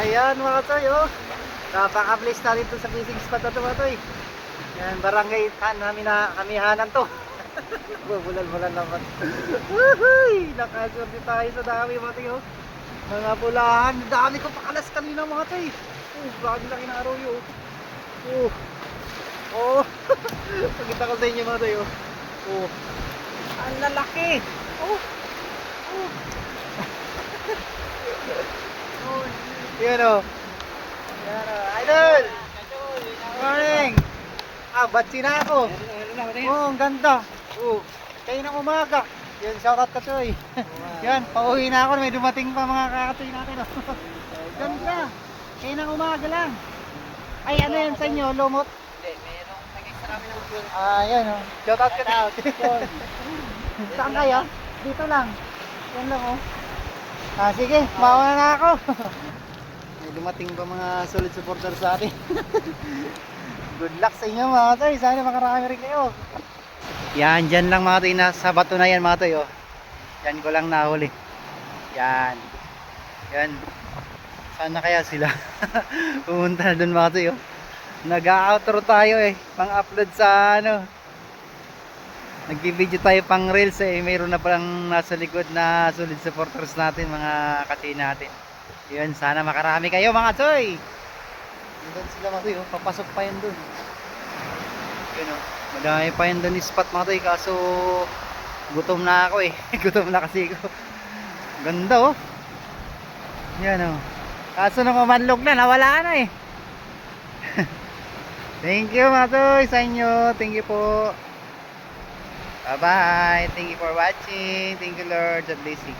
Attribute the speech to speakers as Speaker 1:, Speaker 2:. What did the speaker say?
Speaker 1: Ayan mga toy, oh. Napaka-place na dito sa fishing spot na ito mga toy. Yan, barangay kamihanan to. Bulan-bulan naman. Woohoo! Nakaswerte tayo sa dami mga toy, oh. Mga pulahan. Dami ko pakalas kanina mga toy. Oh, bagay laki na araw yun. Oh. Oh. Pakita ko sa inyo mga toy, oh. Oh. Ang lalaki. Oh. Oh. Yan o. Yan o. Idol! Morning! Ah, batsi na ako. Oh, ang ganda. Oh, kayo ng umaga. Yan, shoutout ka Choy. Yan, pauwi na ako. May dumating pa mga kakatoy natin. Oh. Ganda. Kayo ng umaga lang. Ay, ano yan sa inyo? Lumot?
Speaker 2: Hindi, mayroong nag-extra kami ng fuel.
Speaker 1: Ah, yan o. Shoutout ka na. Saan kayo? Dito lang. Yan lang oh. Ah, sige, mauna na ako. May dumating pa mga solid supporter sa atin. Good luck sa inyo mga toy. Sana makarami rin kayo. Yan, dyan lang mga toy. Nasa bato na yan mga toy. Oh. Yan ko lang nahuli. Yan. Yan. Sana kaya sila. Pumunta na dun mga toy. Oh. Nag-outro tayo eh. Pang-upload sa ano. Nag-video tayo pang reels eh. Mayroon na palang nasa likod na solid supporters natin, mga kasi natin. Yun, sana makarami kayo mga toy. Doon sila mga toy, oh. Papasok pa yun doon. Yun oh. Madami pa yun doon spot mga toy. Kaso gutom na ako eh. Gutom na kasi ako. Ganda oh. Yan oh. Kaso nung umanlog na, nawala na eh. Thank you mga toy sa inyo. Thank you po. Bye bye. Thank you for watching. Thank you Lord. God blessing.